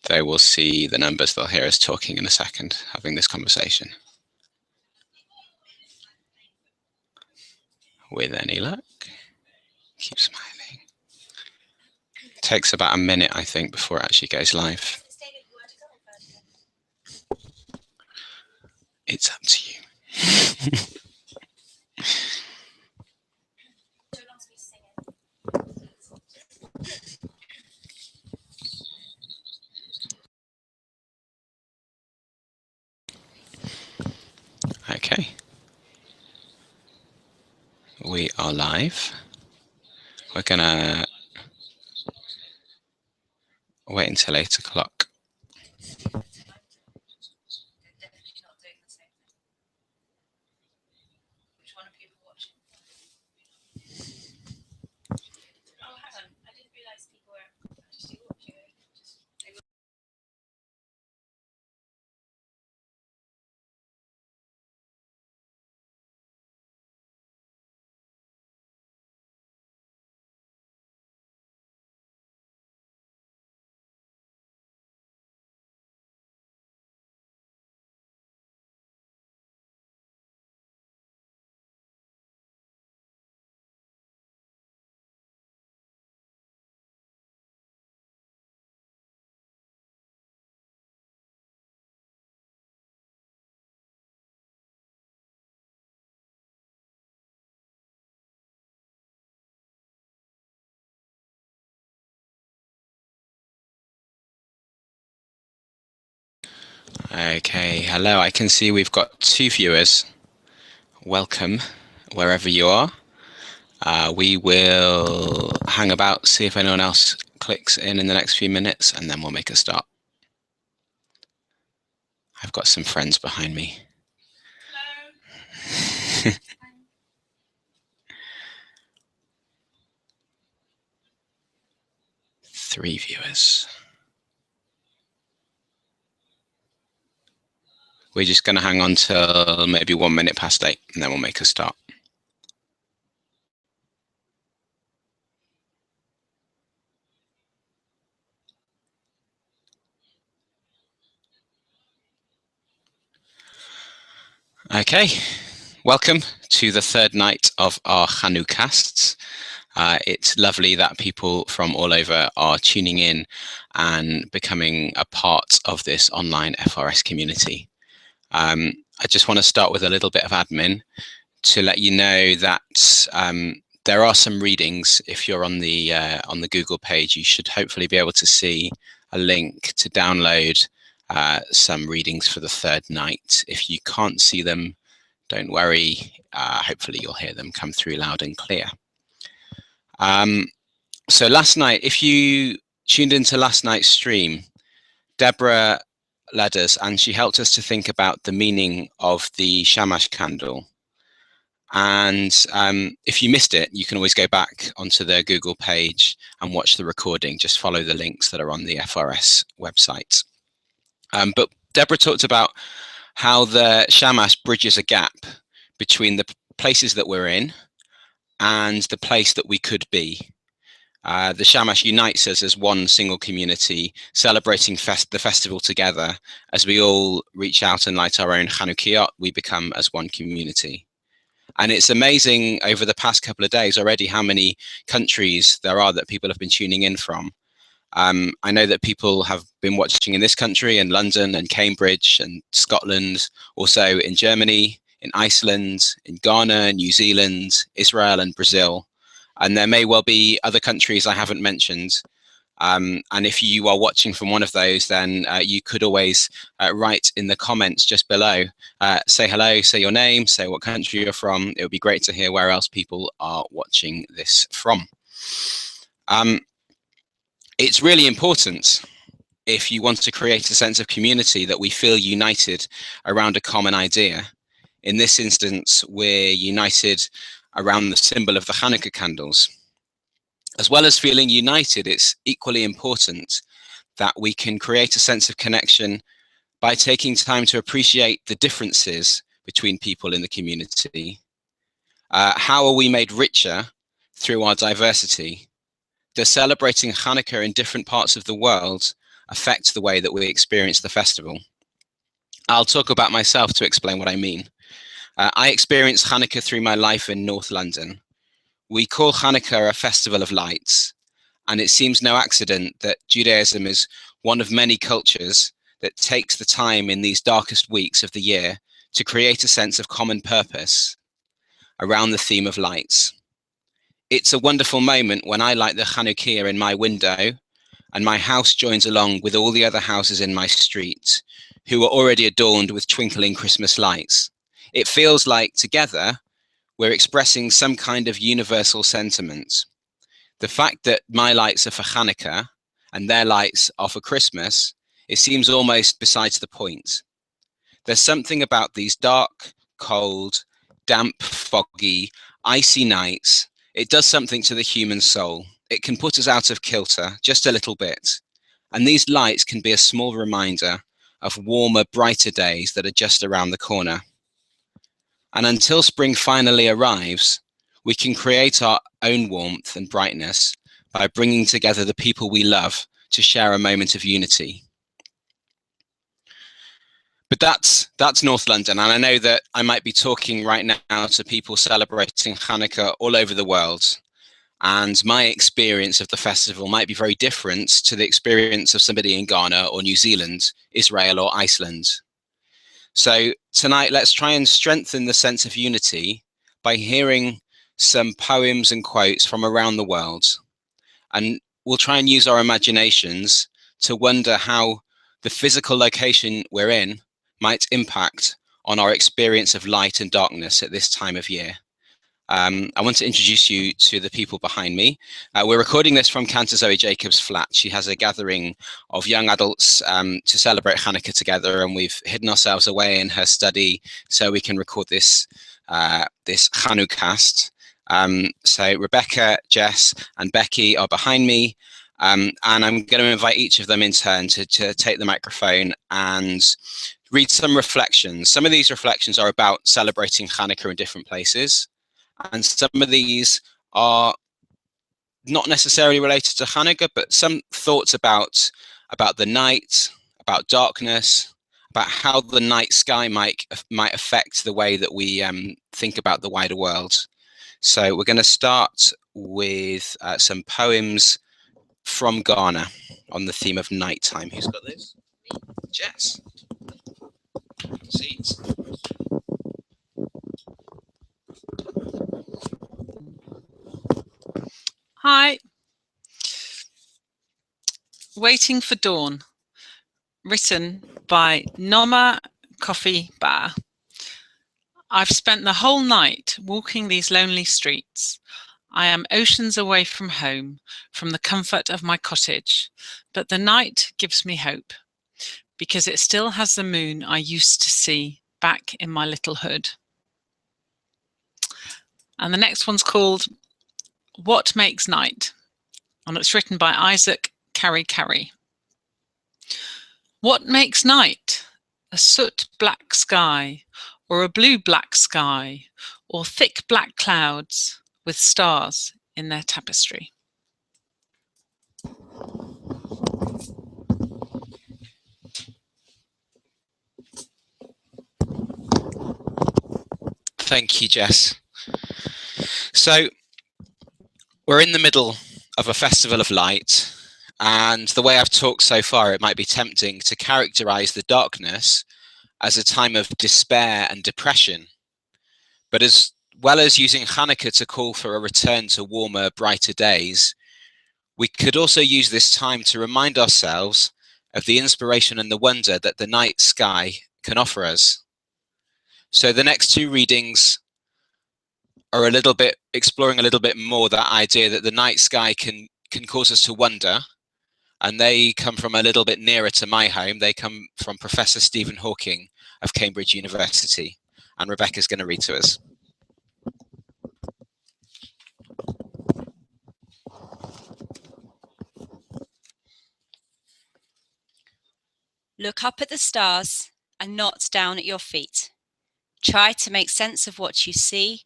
They will see the numbers. They'll hear us talking in a second, having this conversation. With any luck, keep smiling. It takes about a minute, I think, before it actually goes live. It's up to you. Okay. We are live. We're gonna wait until 8 o'clock. Okay, hello. I can see we've got 2 viewers. Welcome, wherever you are. We will hang about, see if anyone else clicks in the next few minutes, and then we'll make a start. I've got some friends behind me. Hello. 3 viewers. We're just going to hang on till maybe 1 minute past 8, and then we'll make a start. Okay, welcome to the 3rd night of our Chanu-casts. It's lovely that people from all over are tuning in and becoming a part of this online FRS community. I just want to start with a little bit of admin to let you know that there are some readings. If you're on the Google page, you should hopefully be able to see a link to download some readings for the 3rd night. If you can't see them, don't worry. Hopefully you'll hear them come through loud and clear. So last night, if you tuned into last night's stream, Deborah led us and she helped us to think about the meaning of the shamash candle. And if you missed it, you can always go back onto the Google page and watch the recording. Just follow the links that are on the FRS website. But Deborah talked about how the shamash bridges a gap between the places that we're in and the place that we could be. The shamash unites us as one single community, celebrating the festival together. As we all reach out and light our own Chanukiot, we become as one community. And it's amazing over the past couple of days already how many countries there are that people have been tuning in from. I know that people have been watching in this country, in London and Cambridge and Scotland, also in Germany, in Iceland, in Ghana, New Zealand, Israel and Brazil. And there may well be other countries I haven't mentioned. And if you are watching from one of those, then you could always write in the comments just below, say hello, say your name, say what country you're from. It would be great to hear where else people are watching this from. It's really important, if you want to create a sense of community, that we feel united around a common idea. In this instance, we're united around the symbol of the Hanukkah candles. As well as feeling united, it's equally important that we can create a sense of connection by taking time to appreciate the differences between people in the community. How are we made richer through our diversity? does celebrating Hanukkah in different parts of the world affect the way that we experience the festival? I'll talk about myself to explain what I mean. I experienced Hanukkah through my life in North London. We call Hanukkah a festival of lights, and it seems no accident that Judaism is one of many cultures that takes the time in these darkest weeks of the year to create a sense of common purpose around the theme of lights. It's a wonderful moment when I light the Chanukiah in my window and my house joins along with all the other houses in my street who are already adorned with twinkling Christmas lights. It feels like together we're expressing some kind of universal sentiment. The fact that my lights are for Hanukkah and their lights are for Christmas, it seems almost besides the point. There's something about these dark, cold, damp, foggy, icy nights. It does something to the human soul. It can put us out of kilter just a little bit. And these lights can be a small reminder of warmer, brighter days that are just around the corner. And until spring finally arrives, we can create our own warmth and brightness by bringing together the people we love to share a moment of unity. But that's North London, and I know that I might be talking right now to people celebrating Hanukkah all over the world, and my experience of the festival might be very different to the experience of somebody in Ghana or New Zealand, Israel or Iceland. So tonight, let's try and strengthen the sense of unity by hearing some poems and quotes from around the world. And we'll try and use our imaginations to wonder how the physical location we're in might impact on our experience of light and darkness at this time of year. I want to introduce you to the people behind me. We're recording this from Cantor Zoe Jacobs' flat. She has a gathering of young adults to celebrate Hanukkah together, and we've hidden ourselves away in her study so we can record this Chanu-cast. So Rebecca, Jess, and Becky are behind me, and I'm going to invite each of them in turn to take the microphone and read some reflections. Some of these reflections are about celebrating Hanukkah in different places, and some of these are not necessarily related to Hanukkah, but some thoughts about the night, about darkness, about how the night sky might affect the way that we think about the wider world. So we're going to start with some poems from Ghana on the theme of nighttime. Who's got those? Jess. Seats. Hi. Waiting for Dawn, written by Noma Coffee Bar. I've spent the whole night walking these lonely streets. I am oceans away from home, from the comfort of my cottage, but the night gives me hope, because it still has the moon I used to see back in my little hood. And the next one's called What Makes Night, and it's written by Isaac Carey. What makes night? A soot black sky, or a blue black sky, or thick black clouds with stars in their tapestry. Thank you, Jess. So we're in the middle of a festival of light, and the way I've talked so far, it might be tempting to characterize the darkness as a time of despair and depression. But as well as using Hanukkah to call for a return to warmer, brighter days, we could also use this time to remind ourselves of the inspiration and the wonder that the night sky can offer us. So the next two readings are exploring a little bit more that idea that the night sky can cause us to wonder, and they come from a little bit nearer to my home. They come from Professor Stephen Hawking of Cambridge University, and Rebecca's going to read to us. Look up at the stars and not down at your feet. Try to make sense of what you see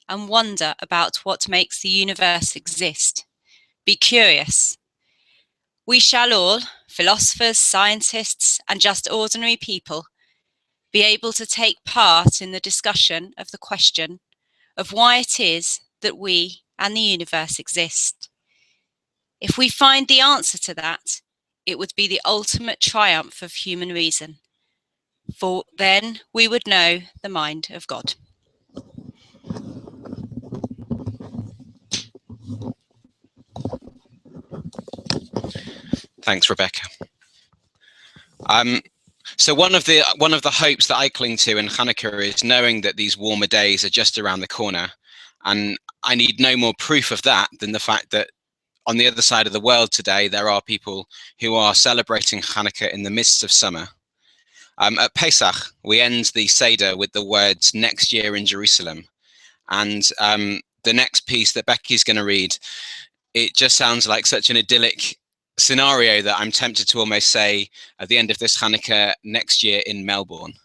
and wonder about what makes the universe exist. Be curious. We shall all, philosophers, scientists, and just ordinary people, be able to take part in the discussion of the question of why it is that we and the universe exist. If we find the answer to that, it would be the ultimate triumph of human reason, for then we would know the mind of God. Thanks, Rebecca. So one of the hopes that I cling to in Hanukkah is knowing that these warmer days are just around the corner, and I need no more proof of that than the fact that on the other side of the world today there are people who are celebrating Hanukkah in the midst of summer. At Pesach, we end the Seder with the words "next year in Jerusalem," and the next piece that Becky's going to read, it just sounds like such an idyllic scenario that I'm tempted to almost say at the end of this Hanukkah next year in Melbourne.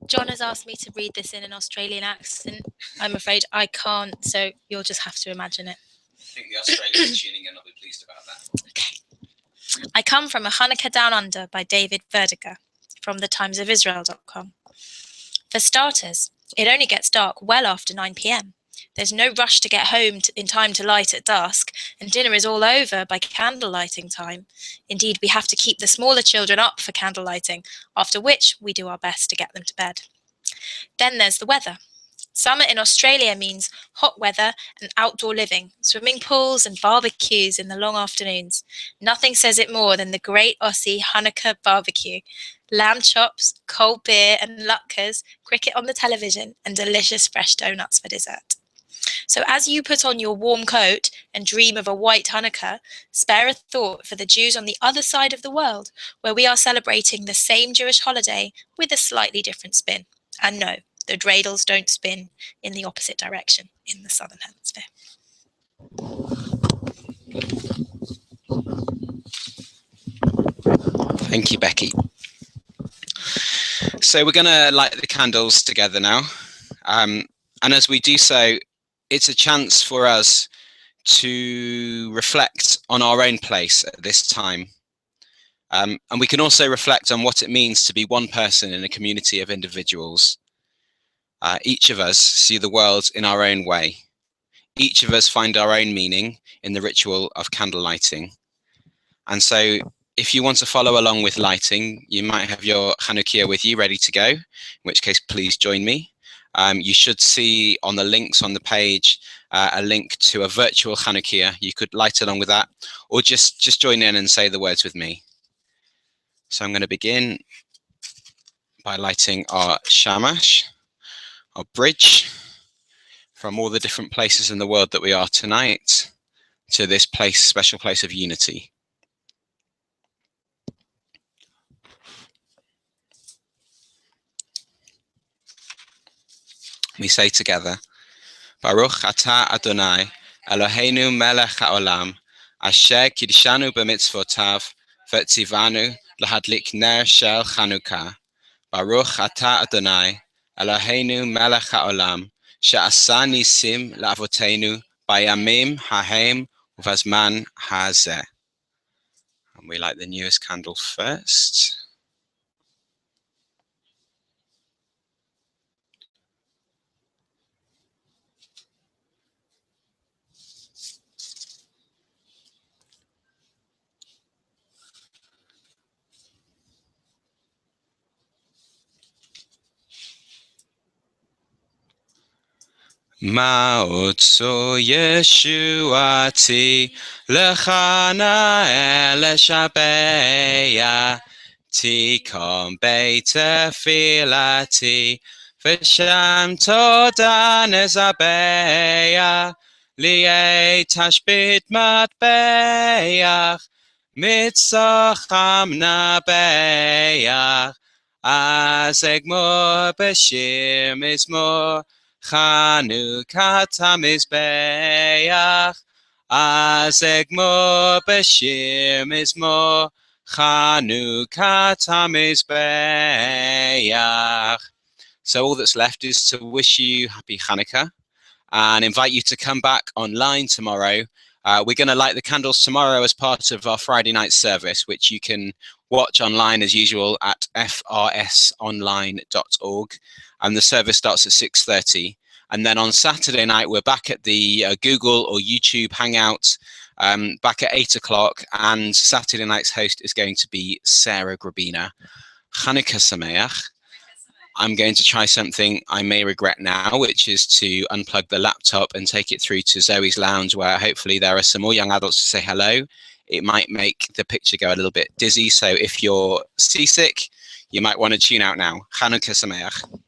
John has asked me to read this in an Australian accent. I'm afraid I can't, so you'll just have to imagine it. I think the Australians tuning in will be pleased about that. Okay. I come from A Hanukkah Down Under by David Verdiger from thetimesofisrael.com. For starters, it only gets dark well after 9 p.m. There's no rush to get home in time to light at dusk, and dinner is all over by candle lighting time. Indeed, we have to keep the smaller children up for candle lighting, after which we do our best to get them to bed. Then there's the weather. Summer in Australia means hot weather and outdoor living, swimming pools and barbecues in the long afternoons. Nothing says it more than the great Aussie Hanukkah barbecue. Lamb chops, cold beer and latkes, cricket on the television, and delicious fresh donuts for dessert. So as you put on your warm coat and dream of a white Hanukkah, spare a thought for the Jews on the other side of the world, where we are celebrating the same Jewish holiday with a slightly different spin. And no, the dreidels don't spin in the opposite direction in the southern hemisphere. Thank you, Becky. So we're going to light the candles together now. And as we do so, it's a chance for us to reflect on our own place at this time. And we can also reflect on what it means to be one person in a community of individuals. Each of us see the world in our own way. Each of us find our own meaning in the ritual of candle lighting. And so if you want to follow along with lighting, you might have your Chanukiah with you ready to go, in which case please join me. You should see on the links on the page a link to a virtual Chanukiah. You could light along with that, or just join in and say the words with me. So I'm going to begin by lighting our shamash, our bridge, from all the different places in the world that we are tonight to this place, special place of unity. We say together, Baruch atah Adonai, Eloheinu melech haolam, asher kidshanu b'mitzvotav, v'tzivanu lahadlik ner shel Chanukah. Baruch atah Adonai, Eloheinu melech haolam, she'asa nisim la'avotenu bayamim hahem uvazman hazeh. And we light the newest candle first. Ma'otso Yeshuati lechana el shabeya tikom beit tefilati v'sham toda nezabeya li'ei tashbit matbeach mitzacham nabeach azegmor b'shir mizmor Chanukah tamizbeach, azegmor b'shir mizmor, Chanukah tamizbeach. So all that's left is to wish you happy Hanukkah and invite you to come back online tomorrow. We're going to light the candles tomorrow as part of our Friday night service, which you can watch online as usual at frsonline.org. And the service starts at 6:30. And then on Saturday night, we're back at the Google or YouTube Hangout, back at 8 o'clock. And Saturday night's host is going to be Sarah Grabina. Chanukah Sameach. I'm going to try something I may regret now, which is to unplug the laptop and take it through to Zoe's lounge, where hopefully there are some more young adults to say hello. It might make the picture go a little bit dizzy. So if you're seasick, you might want to tune out now. Chanukah Sameach.